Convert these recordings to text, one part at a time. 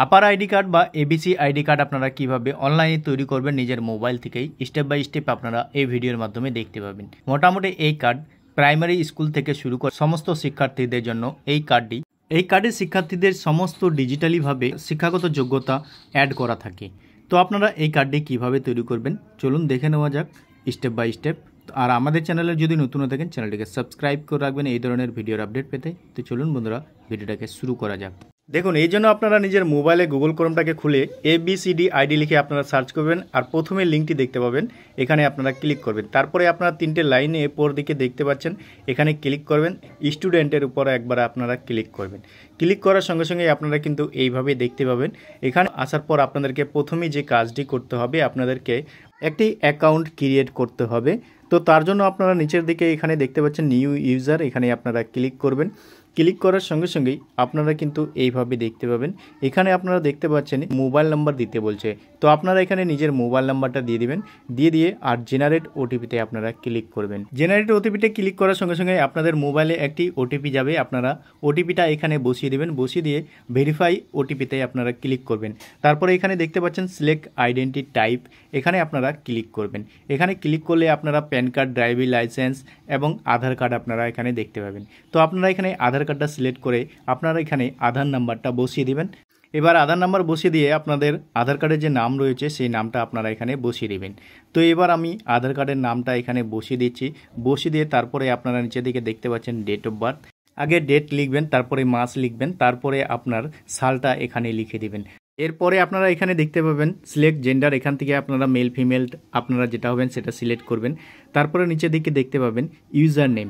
আপার ID card বা ABC ID card আপনারা কিভাবে অনলাইনে তৈরি করবেন নিজের মোবাইল থেকেই স্টেপ বাই স্টেপ আপনারা এই ভিডিওর মাধ্যমে দেখতে পাবেন। মোটামুটি এই কার্ড প্রাইমারি স্কুল থেকে শুরু করে সমস্ত শিক্ষার্থীদের জন্য এই কার্ডে শিক্ষার্থীদের সমস্ত ডিজিটালিভাবে শিক্ষাগত যোগ্যতা অ্যাড করা থাকে। তো আপনারা এই কার্ডটি কিভাবে তৈরি করবেন চলুন দেখে নেওয়া যাক স্টেপ বাই স্টেপ। আর আমাদের চ্যানেলে যদি নতুন হয়ে থাকেন চ্যানেলটিকে সাবস্ক্রাইব করে রাখবেন এই ধরনের ভিডিওর আপডেট পেতে। তো চলুন বন্ধুরা ভিডিওটাকে শুরু করা যাক। দেখুন, এই জন্য আপনারা নিজের মোবাইলে গুগল ক্রোমটাকে খুলে ABCD আইডি লিখে আপনারা সার্চ করবেন আর প্রথমে লিঙ্কটি দেখতে পাবেন, এখানে আপনারা ক্লিক করবেন। তারপরে আপনারা তিনটে লাইনে এরপর দিকে দেখতে পাচ্ছেন, এখানে ক্লিক করবেন। স্টুডেন্টের উপর একবার আপনারা ক্লিক করবেন। ক্লিক করার সঙ্গে সঙ্গে আপনারা কিন্তু এইভাবে দেখতে পাবেন। এখানে আসার পর আপনাদেরকে প্রথমেই যে কাজটি করতে হবে, আপনাদেরকে একটি অ্যাকাউন্ট ক্রিয়েট করতে হবে। তো তার জন্য আপনারা নিচের দিকে এখানে দেখতে পাচ্ছেন নিউ ইউজার, এখানে আপনারা ক্লিক করবেন। ক্লিক করার সঙ্গে সঙ্গেই আপনারা কিন্তু এইভাবে দেখতে পাবেন। এখানে আপনারা দেখতে পাচ্ছেন মোবাইল নাম্বার দিতে বলছে। তো আপনারা এখানে নিজের মোবাইল নাম্বারটা দিয়ে দিবেন। দিয়ে আর জেনারেট ওটিপিতে আপনারা ক্লিক করবেন। জেনারেট ওটিপিতে ক্লিক করার সঙ্গে সঙ্গে আপনাদের মোবাইলে একটি ওটিপি যাবে। আপনারা ওটিপিটা এখানে বসিয়ে দেবেন। বসিয়ে দিয়ে ভেরিফাই ওটিপিতে আপনারা ক্লিক করবেন। তারপরে এখানে দেখতে পাচ্ছেন সিলেক্ট আইডেন্টি টাইপ, এখানে আপনারা ক্লিক করবেন। এখানে ক্লিক করলে আপনারা প্যান কার্ড, ড্রাইভিং লাইসেন্স এবং আধার কার্ড আপনারা এখানে দেখতে পাবেন। তো আপনারা এখানে আধার কার্ডটা সিলেক্ট করে আপনারা এখানে আধার নাম্বারটা বসিয়ে দিবেন। এবার আধার নাম্বার বসিয়ে দিয়ে আপনাদের আধার কার্ডের যে নাম রয়েছে সেই নামটা আপনারা এখানে বসিয়ে দিবেন। তো এবার আমি আধার কার্ডের নামটা এখানে বসিয়ে দিচ্ছি। বসিয়ে দিয়ে তারপরে আপনারা নিচের দিকে দেখতে পাচ্ছেন ডেট অফ বার্থ, আগে ডেট লিখবেন, তারপরে মাস লিখবেন, তারপরে আপনার সালটা এখানে লিখে দিবেন। এরপরে আপনারা এখানে দেখতে পাবেন সিলেক্ট জেন্ডার, এখান থেকে আপনারা মেল ফিমেল আপনারা যেটা হবেন সেটা সিলেক্ট করবেন। তারপরে নিচের দিকে দেখতে পাবেন ইউজার নেম।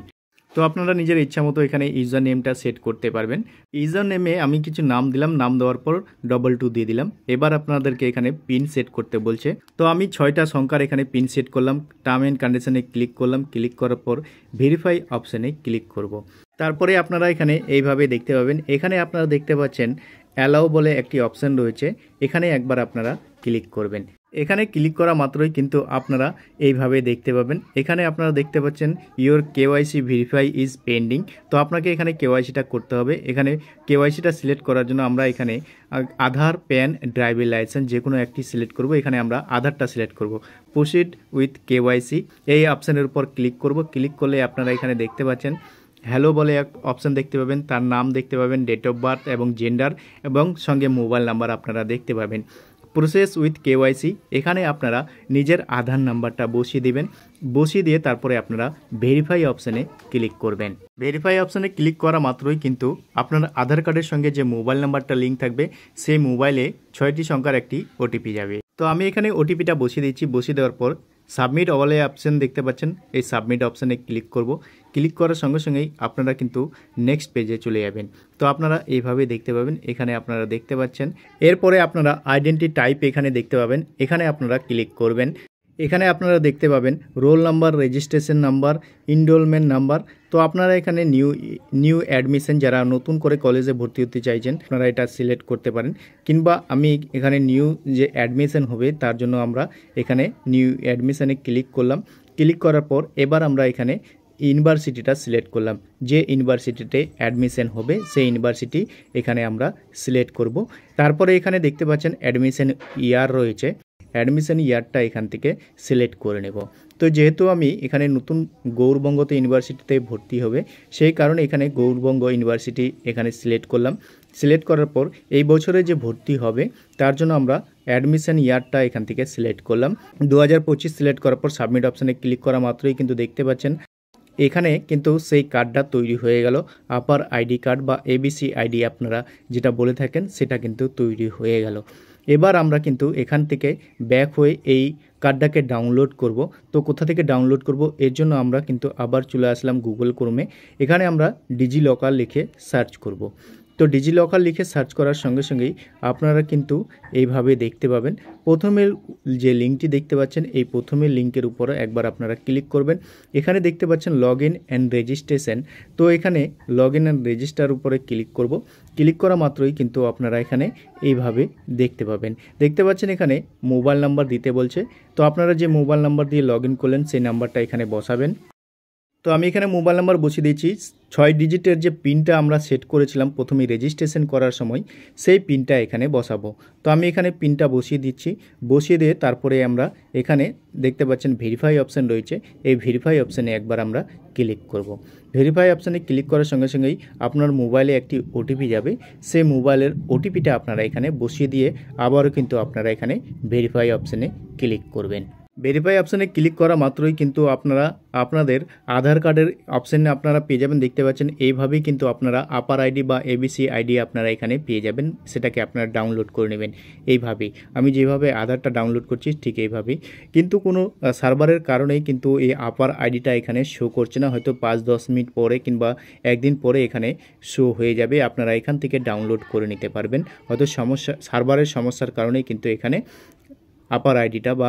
তো আপনারা নিজের ইচ্ছা মতো এখানে ইউজার নেমটা সেট করতে পারবেন। ইউজার নেমে আমি কিছু নাম দিলাম, নাম দেওয়ার পর 2 দিয়ে দিলাম। এবার আপনাদেরকে এখানে পিন সেট করতে বলছে। তো আমি 6টা সংখ্যার এখানে পিন সেট করলাম। টার্ম অ্যান্ড কন্ডিশনে ক্লিক করলাম। ক্লিক করার পর ভেরিফাই অপশানে ক্লিক করব। তারপরে আপনারা এখানে এইভাবে দেখতে পাবেন। এখানে আপনারা দেখতে পাচ্ছেন অ্যালাউ বলে একটি অপশান রয়েছে, এখানে একবার আপনারা ক্লিক করবেন। এখানে ক্লিক করা মাত্রই কিন্তু আপনারা এইভাবে দেখতে পাবেন। এখানে আপনারা দেখতে পাচ্ছেন your KYC verify is pending. তো আপনাকে এখানে কেওয়াইসিটা করতে হবে। এখানে কেওয়াইসিটা সিলেক্ট করার জন্য আমরা এখানে আধার, প্যান, ড্রাইভিং লাইসেন্স যে কোনো একটি সিলেক্ট করব। এখানে আমরা আধারটা সিলেক্ট করব। প্রসিড উইথ কেওয়াইসি এই অপশানের উপর ক্লিক করব। ক্লিক করলে আপনারা এখানে দেখতে পাচ্ছেন হ্যালো বলে এক অপশান দেখতে পাবেন, তার নাম দেখতে পাবেন, ডেট অফ বার্থ এবং জেন্ডার এবং সঙ্গে মোবাইল নাম্বার আপনারা দেখতে পাবেন। প্রসেস উইথ কেওয়াইসি, এখানে আপনারা নিজের আধার নাম্বারটা বসিয়ে দিবেন। বসিয়ে দিয়ে তারপরে আপনারা ভেরিফাই অপশানে ক্লিক করবেন। ভেরিফাই অপশানে ক্লিক করা মাত্রই কিন্তু আপনার আধার কার্ডের সঙ্গে যে মোবাইল নাম্বারটা লিঙ্ক থাকবে সেই মোবাইলে 6টি সংখ্যার একটি ওটিপি যাবে। তো আমি এখানে ওটিপিটা বসিয়ে দিচ্ছি। বসিয়ে দেওয়ার পর সাবমিট অলে অপশান দেখতে পাচ্ছেন, এই সাবমিট অপশানে ক্লিক করব। ক্লিক করার সঙ্গে সঙ্গেই আপনারা কিন্তু নেক্সট পেজে চলে যাবেন। তো আপনারা এইভাবে দেখতে পাবেন, এখানে আপনারা দেখতে পাচ্ছেন। এরপরে আপনারা আইডেন্টি টাইপ এখানে দেখতে পাবেন, এখানে আপনারা ক্লিক করবেন। এখানে আপনারা দেখতে পাবেন roll number, registration number, enrolment number. তো আপনারা এখানে নিউ অ্যাডমিশন, যারা নতুন করে কলেজে ভর্তি হতে চাইছেন আপনারা এটা সিলেক্ট করতে পারেন। কিংবা আমি এখানে নিউ যে অ্যাডমিশন হবে তার জন্য আমরা এখানে নিউ অ্যাডমিশনে ক্লিক করলাম। ক্লিক করার পর এবার আমরা এখানে ইউনিভার্সিটিটা সিলেক্ট করলাম। যে ইউনিভার্সিটিতে অ্যাডমিশন হবে সেই ইউনিভার্সিটি এখানে আমরা সিলেক্ট করব। তারপরে এখানে দেখতে পাচ্ছেন অ্যাডমিশন ইয়ার রয়েছে, অ্যাডমিশন ইয়ারটা এখান থেকে সিলেক্ট করে নেব। তো যেহেতু আমি এখানে নতুন গৌরবঙ্গতে ইউনিভার্সিটিতে ভর্তি হবে সেই কারণে এখানে গৌরবঙ্গ ইউনিভার্সিটি এখানে সিলেক্ট করলাম। সিলেক্ট করার পর এই বছরে যে ভর্তি হবে তার জন্য আমরা অ্যাডমিশন ইয়ারটা এখান থেকে সিলেক্ট করলাম। 2025 সিলেক্ট করার পর সাবমিট অপশানে ক্লিক করা মাত্রই কিন্তু দেখতে পাচ্ছেন এখানে কিন্তু সেই কার্ডটা তৈরি হয়ে গেল। আপার আইডি কার্ড বা এবিসি আইডি আপনারা যেটা বলে থাকেন সেটা কিন্তু তৈরি হয়ে গেল। এবার আমরা কিন্তু এখান থেকে ব্যাক হয়ে এই কার্ডটাকে ডাউনলোড করব। তো কোথা থেকে ডাউনলোড করব এর জন্য আমরা কিন্তু আবার চলে আসলাম গুগল ক্রোমে। এখানে আমরা ডিজিলকার লিখে সার্চ করব। তো ডিজিলকার লিখে সার্চ করার সঙ্গে সঙ্গেই আপনারা কিন্তু এইভাবে দেখতে পাবেন। প্রথমের যে লিঙ্কটি দেখতে পাচ্ছেন এই প্রথমের লিঙ্কের উপরে একবার আপনারা ক্লিক করবেন। এখানে দেখতে পাচ্ছেন লগ ইন অ্যান্ড রেজিস্ট্রেশন। তো এখানে লগ ইন অ্যান্ড রেজিস্টার উপরে ক্লিক করব। ক্লিক করা মাত্রই কিন্তু আপনারা এখানে এইভাবে দেখতে পাবেন। দেখতে পাচ্ছেন এখানে মোবাইল নাম্বার দিতে বলছে। তো আপনারা যে মোবাইল নাম্বার দিয়ে লগ ইন করলেন সেই নাম্বারটা এখানে বসাবেন। তো আমি এখানে মোবাইল নাম্বার বসিয়ে দিয়েছি। 6 ডিজিটের যে পিনটা আমরা সেট করেছিলাম প্রথমে রেজিস্ট্রেশন করার সময়, সেই পিনটা এখানে বসাবো। তো আমি এখানে পিনটা বসিয়ে দিচ্ছি। বসিয়ে দিয়ে তারপরে আমরা এখানে দেখতে পাচ্ছেন ভেরিফাই অপশান রয়েছে, এই ভেরিফাই অপশানে একবার আমরা ক্লিক করব। ভেরিফাই অপশানে ক্লিক করার সঙ্গে সঙ্গেই আপনার মোবাইলে একটি ওটিপি যাবে, সেই মোবাইলের ওটিপিটা আপনারা এখানে বসিয়ে দিয়ে আবারও কিন্তু আপনারা এখানে ভেরিফাই অপশানে ক্লিক করবেন। ভেরিফাই অপশানে ক্লিক করা মাত্রই কিন্তু আপনারা আপনাদের আধার কার্ডের অপশানে আপনারা পেয়ে যাবেন। দেখতে পাচ্ছেন এইভাবেই কিন্তু আপনারা আপার আইডি বা এবিসি আইডি আপনারা এখানে পেয়ে যাবেন, সেটাকে আপনারা ডাউনলোড করে নেবেন। এইভাবেই আমি যেভাবে আধারটা ডাউনলোড করছি ঠিক এইভাবেই, কিন্তু কোনো সার্ভারের কারণেই কিন্তু এই আপার আইডিটা এখানে শো করছে না, হয়তো 5-10 মিনিট পরে কিংবা একদিন পরে এখানে শো হয়ে যাবে। আপনারা এখান থেকে ডাউনলোড করে নিতে পারবেন। হয়তো সার্ভারের সমস্যার কারণেই কিন্তু এখানে আপার আইডিটা বা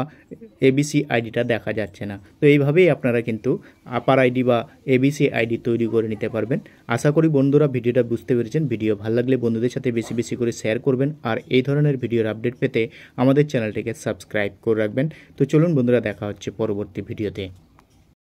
এবিসি আইডিটা দেখা যাচ্ছে না। তো এইভাবেই আপনারা কিন্তু আপার আইডি বা এবিসি আইডি তৈরি করে নিতে পারবেন। আশা করি বন্ধুরা ভিডিওটা বুঝতে পেরেছেন। ভিডিও ভালো লাগলে বন্ধুদের সাথে বেশি বেশি করে শেয়ার করবেন, আর এই ধরনের ভিডিওর আপডেট পেতে আমাদের চ্যানেলটিকে সাবস্ক্রাইব করে রাখবেন। তো চলুন বন্ধুরা, দেখা হচ্ছে পরবর্তী ভিডিওতে।